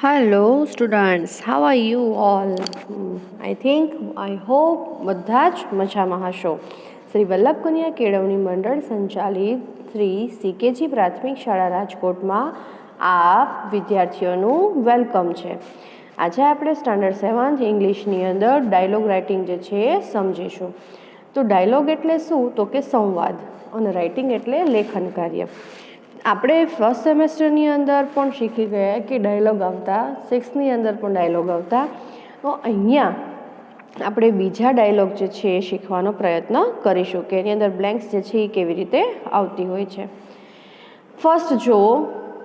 Hello students, how are you all? I hope બધા જ મજામાં હશો. શ્રી વલ્લભ કન્યા કેળવણી મંડળ સંચાલિત શ્રી સીકેજી પ્રાથમિક શાળા રાજકોટમાં આપ વિદ્યાર્થીઓનું વેલકમ છે. આજે આપણે સ્ટાન્ડર્ડ 7th ઇંગ્લિશની અંદર ડાયલોગ રાઇટિંગ જે છે એ સમજીશું. તો ડાયલોગ એટલે શું? તો કે સંવાદ, અને રાઇટિંગ એટલે લેખન કાર્ય. આપણે ફર્સ્ટ સેમેસ્ટરની અંદર પણ શીખી ગયા કે ડાયલોગ આવતા, 6ની અંદર પણ ડાયલોગ આવતા. તો અહીંયા આપણે બીજા ડાયલોગ જે છે એ શીખવાનો પ્રયત્ન કરીશું કે એની અંદર બ્લેન્ક્સ જે છે એ કેવી રીતે આવતી હોય છે. ફર્સ્ટ જુઓ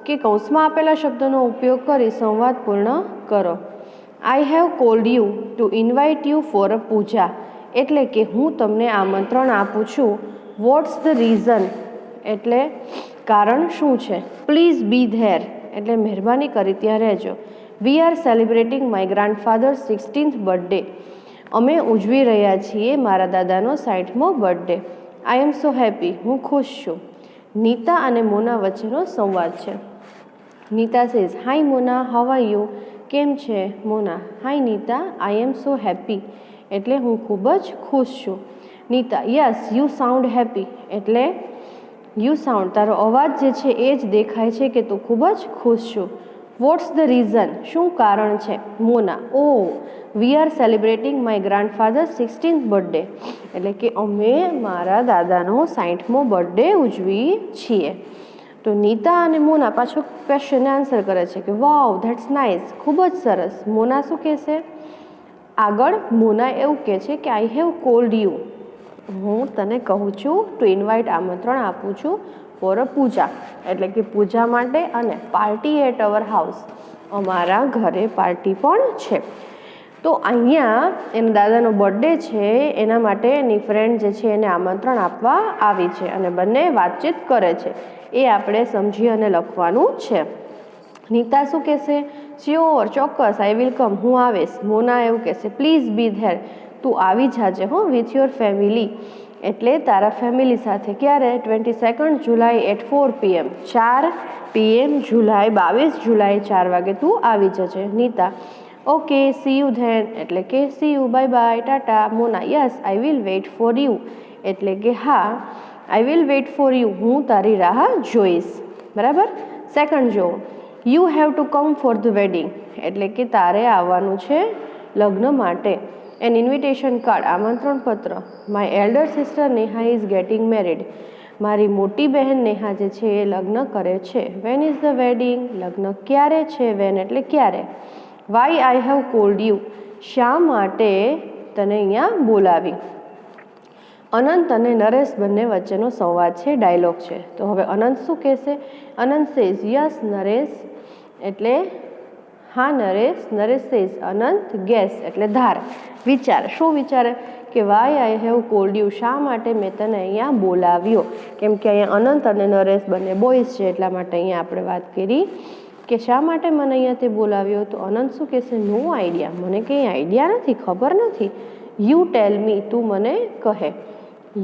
કે કૌંસમાં આપેલા શબ્દોનો ઉપયોગ કરી સંવાદ પૂર્ણ કરો. I have called you to invite you for a puja, એટલે કે હું તમને આમંત્રણ આપું છું. વોટ્સ ધ રીઝન એટલે કારણ શું છે. પ્લીઝ બી ધેર એટલે મહેરબાની કરી ત્યાં રહેજો. વી are celebrating my grandfather 16th birthday, અમે ઉજવી રહ્યા છીએ મારા દાદાનો 60મો બર્થડે. આઈ એમ સો હેપી, હું ખુશ છું. નીતા અને મોના વચ્ચેનો સંવાદ છે. Neeta says, hi Mona, how are you? કેમ છે મોના? હાય નીતા, આઈ એમ સો હેપી એટલે હું ખૂબ જ ખુશ છું. Nita, yes you sound happy એટલે યુ સાઉન્ડ તારો અવાજ જે છે એ જ દેખાય છે કે તું ખૂબ જ ખુશ છું. વોટ્સ ધ રીઝન શું કારણ છે. Mona, oh we are celebrating my grandfather 16th birthday એટલે કે અમે મારા દાદાનો 60મો બર્થડે ઉજવીએ છીએ. તો નીતા અને મોના પાછો ક્વેશ્ચન આન્સર કરે છે કે વાવ ધેટ્સ નાઇસ, ખૂબ જ સરસ. મોના શું કહેશે? આગળ મોના એવું કહે છે કે આઈ હેવ કોલ્ડ યુ, હું તને કહું છું ટુ ઇન્વાઇટ આમંત્રણ આપું છું ફોર અ પૂજા એટલે કે પૂજા માટે, અને પાર્ટી એટ અવર હાઉસ અમારા ઘરે પાર્ટી પણ છે. તો અહીંયા એના દાદાનો બર્થડે છે એના માટે એની ફ્રેન્ડ જે છે એને આમંત્રણ આપવા આવી છે અને બંને વાતચીત કરે છે. એ આપણે સમજી અને લખવાનું છે. નીતા શું કહેશે? શ્યોર, ચોક્કસ, આઈ વિલ કમ, હું આવીશ. મોના એવું કહેશે પ્લીઝ બી ધેર, તું આવી જાજે હો, વિથ યોર ફેમિલી એટલે તારા ફેમિલી સાથે. ક્યારે? 22nd July at 4 PM 4 PM July 22 જુલાઈ 4 વાગે તું આવી જજે. Neeta, okay see you then એટલે કે સી યુ, બાય બાય, ટાટા. Mona, yes I will wait for you એટલે કે હા I will wait for you, હું તારી રાહ જોઈશ. બરાબર. સેકન્ડ જો, you have to come for the wedding એટલે કે તારે આવવાનું છે લગ્ન માટે. એન ઇન્વિટેશન કાર્ડ આમંત્રણ પત્ર. My elder sister Neha is getting married, મારી મોટી બહેન નેહા જે છે એ લગ્ન કરે છે. વેન ઇઝ ધ વેડિંગ, લગ્ન ક્યારે છે. વેન એટલે ક્યારે. Why I have called you, શા માટે તને અહીંયા બોલાવી. અનંત અને નરેશ બંને વચ્ચેનો સંવાદ છે, ડાયલોગ છે. તો હવે અનંત શું કહેશે? અનંત સેઝ, યસ નરેશ એટલે હા નરેશ. નરેશ સેઝ, અનંત ગેસ એટલે ધાર, વિચાર. શું વિચારે? કે why I have called you, શા માટે મેં તને અહીંયા બોલાવ્યો. કેમ કે અહીંયા અનંત અને નરેશ બંને બોયઝ છે એટલા માટે અહીંયા આપણે વાત કરી કે શા માટે મને અહીંયાથી બોલાવ્યો. તો અનંત શું કહેશે? નો આઈડિયા, મને કંઈ આઈડિયા નથી, ખબર નથી. યુ ટેલ મી, તું મને કહે.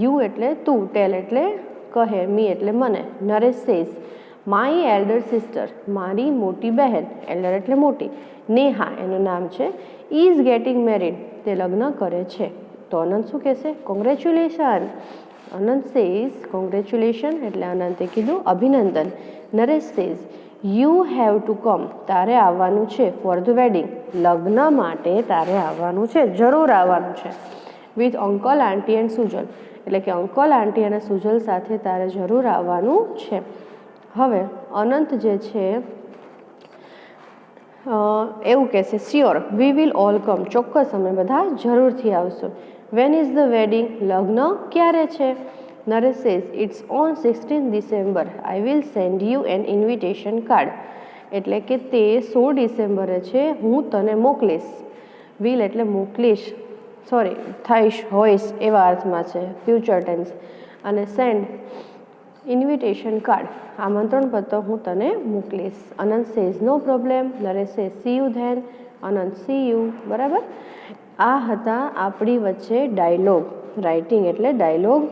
યુ એટલે તું, ટેલ એટલે કહે, મી એટલે મને. Naresh says, my elder sister મારી મોટી બહેન, એલ્ડર એટલે મોટી, નેહા એનું નામ છે, ઇઝ ગેટિંગ મેરિડ તે લગ્ન કરે છે. તો અનંત શું કહેશે? કોંગ્રેચ્યુલેશન. અનંત સેઝ કોંગ્રેચ્યુલેશન એટલે અનંતે કીધું અભિનંદન. Naresh says, you have to come તારે આવવાનું છે ફોર ધ વેડિંગ લગ્ન માટે તારે આવવાનું છે, જરૂર આવવાનું છે. With uncle aunty and Sujal એટલે કે અંકલ આંટી અને સુજલ સાથે તારે જરૂર આવવાનું છે. હવે અનંત જે છે એવું કહેશે શ્યોર વી વિલ ઓલ કમ, ચોક્કસ અમે બધા જરૂરથી આવશું. વેન ઇઝ ધ વેડિંગ લગ્ન ક્યારે છે. Naresh says, it's on 16th December, I will send you an invitation card એટલે કે તે 16 ડિસેમ્બરે છે, હું તને મોકલીશ. વિલ એટલે મોકલીશ, સોરી થઈશ, હોઈશ એવા અર્થમાં છે, ફ્યુચર ટેન્સ. અને સેન્ડ ઇન્વિટેશન કાર્ડ આમંત્રણ પત્ર હું તને મોકલીશ. Anant says no problem. Naresh says see you then. Anant see you. બરાબર. આ હતા આપણી વચ્ચે ડાયલોગ રાઇટિંગ એટલે ડાયલોગ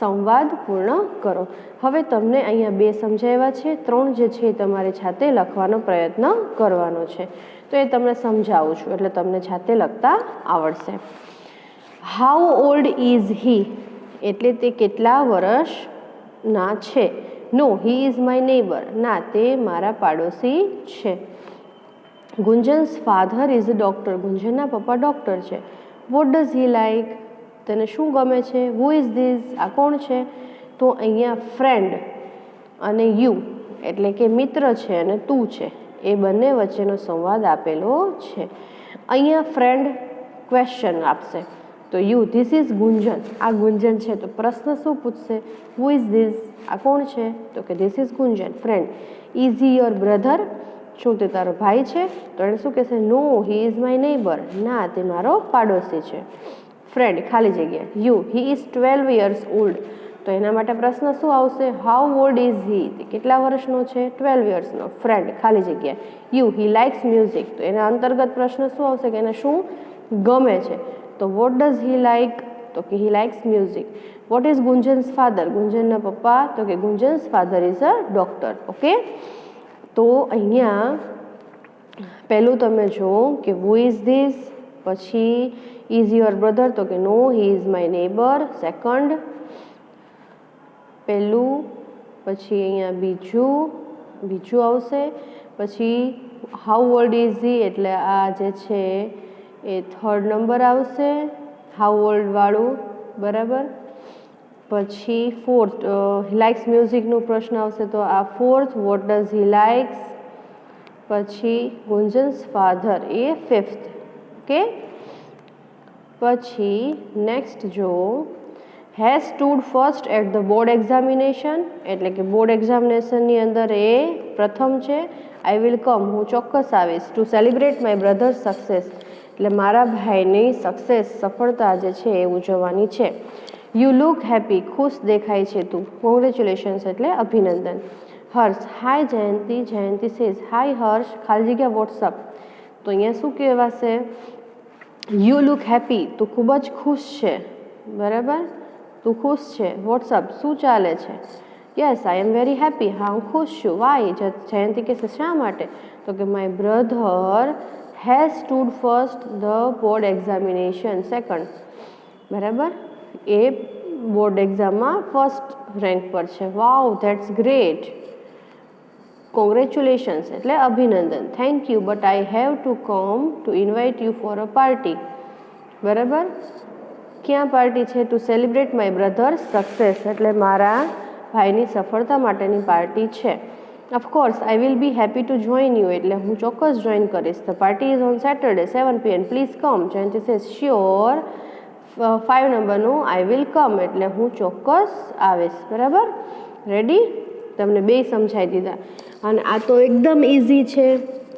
સંવાદ પૂર્ણ કરો. હવે તમને અહીંયા 2 સમજાવ્યા છે, 3 જે છે એ તમારે જાતે લખવાનો પ્રયત્ન કરવાનો છે. તો એ તમને સમજાવું છું એટલે તમને જાતે લખતા આવડશે. હાઉ ઓલ્ડ ઇઝ હી એટલે તે કેટલા વર્ષના છે. નો હી ઇઝ માય નેબર ના તે મારા પાડોશી છે. ગુંજન્સ ફાધર ઇઝ અ ડૉક્ટર ગુંજનના પપ્પા ડૉક્ટર છે. વોટ ડઝ હી લાઇક તેને શું ગમે છે. હુ ઇઝ ધીસ આ કોણ છે. તો અહીંયા ફ્રેન્ડ અને યુ એટલે કે મિત્ર છે અને તું છે એ બંને વચ્ચેનો સંવાદ આપેલો છે. અહીંયા ફ્રેન્ડ ક્વેશ્ચન આપશે તો યુ ધીસ ઇઝ ગુંજન આ ગુંજન છે તો પ્રશ્ન શું પૂછશે. હુ ઇઝ ધીસ આ કોણ છે તો કે this is Gunjan friend. Is he your brother શું તે તારો ભાઈ છે તો એને શું કહેશે. નો હી ઇઝ માય નેબર ના તે મારો પાડોશી છે. ફ્રેન્ડ ખાલી જગ્યા you he is 12 years old તો એના માટે પ્રશ્ન શું આવશે. હાઉ ઓલ્ડ ઇઝ હી તે કેટલા વર્ષનો છે 12 yearsનો. ફ્રેન્ડ ખાલી જગ્યા યુ હી લાઇક્સ મ્યુઝિક તો એના અંતર્ગત પ્રશ્ન શું આવશે કે એને શું ગમે છે. તો વોટ ડઝ હી લાઇક તો કે he likes music. What is Gunjan's father ગુંજનના પપ્પા તો કે Gunjan's father is a doctor. Okay તો અહીંયા પહેલું તમે જુઓ કે હુ ઇઝ ધીસ પછી ઇઝ યોર બ્રધર તો કે no he is my neighbour second પહેલું પછી અહીંયા બીજું આવશે પછી હાઉ ઓલ્ડ ઇઝ હી એટલે આ જે છે એ 3rd નંબર આવશે હાઉ ઓલ્ડ વાળું બરાબર. પછી 4th લાઇક્સ મ્યુઝિકનો પ્રશ્ન આવશે તો આ 4th what does he likes પછી ગુંજન્સ ફાધર એ 5th. ઓકે પછી નેક્સ્ટ જો has stood first at the board examination એટલે કે બોર્ડ એક્ઝામિનેશનની અંદર એ પ્રથમ છે. આઈ વિલ કમ હું ચોક્કસ આવીશ two celebrate my brother's success એટલે મારા ભાઈની સફળતા જે છે એ ઉજવવાની છે. યુ લુક હેપી ખુશ દેખાય છે તું કોંગ્રેચ્યુલેશન્સ એટલે અભિનંદન. હર્ષ હાય જયંતી સેઝ હાય હર્ષ ખાલી જગ્યા વોટ્સઅપ તો અહીંયા શું કહેવાશે. યુ લુક હેપી તું ખૂબ જ ખુશ છે બરાબર તું ખુશ છે. વોટ્સઅપ શું ચાલે છે. Yes I am very happy હા હું ખુશ છું. વાય જયંતી કહેશે શા માટે તો કે my brother has stood first the board examination second બરાબર એ બોર્ડ એક્ઝામમાં ફર્સ્ટ રેન્ક પર છે. વાવ ધેટ્સ ગ્રેટ કોંગ્રેચ્યુલેશન્સ એટલે અભિનંદન. Thank you but I have to come to invite you for a party બરાબર ક્યાં પાર્ટી છે. To celebrate my brother's success એટલે મારા ભાઈની સફળતા માટેની પાર્ટી છે. Of course I will be happy to join you એટલે હું ચોક્કસ જોઈન કરીશ. The party is on Saturday 7 PM please come. Jayanti says sure 5 નંબરનું આઈ વિલ કમ એટલે હું ચોક્કસ આવીશ બરાબર. રેડી તમને 2 સમજાવી દીધા અને આ તો એકદમ ઇઝી છે.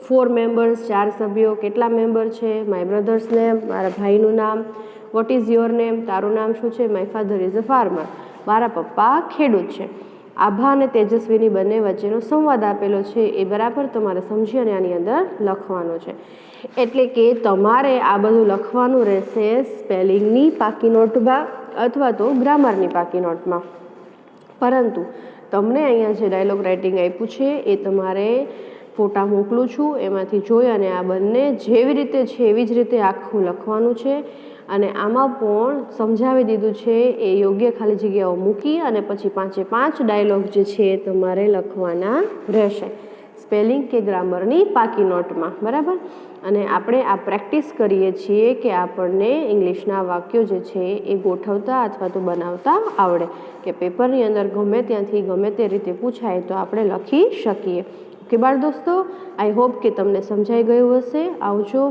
4 મેમ્બર્સ 4 સભ્યો કેટલા મેમ્બર છે. માય બ્રધર્સ નેમ મારા ભાઈનું નામ. વોટ ઇઝ યોર નેમ તારું નામ શું છે. My father is a farmer મારા પપ્પા ખેડૂત છે. આભા અને તેજસ્વીની બંને વચ્ચેનો સંવાદ આપેલો છે એ બરાબર તમારે સમજી અને આની અંદર લખવાનો છે. એટલે કે તમારે આ બધું લખવાનું રહેશે સ્પેલિંગની પાકી નોટમાં અથવા તો ગ્રામરની પાકી નોટમાં. પરંતુ તમને અહીંયા જે ડાયલોગ રાઇટિંગ આપ્યું છે એ તમારે ફોટા મોકલું છું એમાંથી જોઈ અને આ બંને જેવી રીતે છે એવી જ રીતે આખું લખવાનું છે. અને આમાં પણ સમજાવી દીધું છે એ યોગ્ય ખાલી જગ્યાઓ મૂકી અને પછી 5 ડાયલોગ જે છે એ તમારે લખવાના રહેશે સ્પેલિંગ કે ગ્રામરની પાકી નોટમાં બરાબર. અને આપણે આ પ્રેક્ટિસ કરીએ છીએ કે આપણને ઇંગ્લિશના વાક્યો જે છે એ ગોઠવતા અથવા તો બનાવતા આવડે કે પેપરની અંદર ગમે ત્યાંથી ગમે તે રીતે પૂછાય તો આપણે લખી શકીએ. ઓકે બાળ દોસ્તો આઈ હોપ કે તમને સમજાઈ ગયું હશે. આવજો.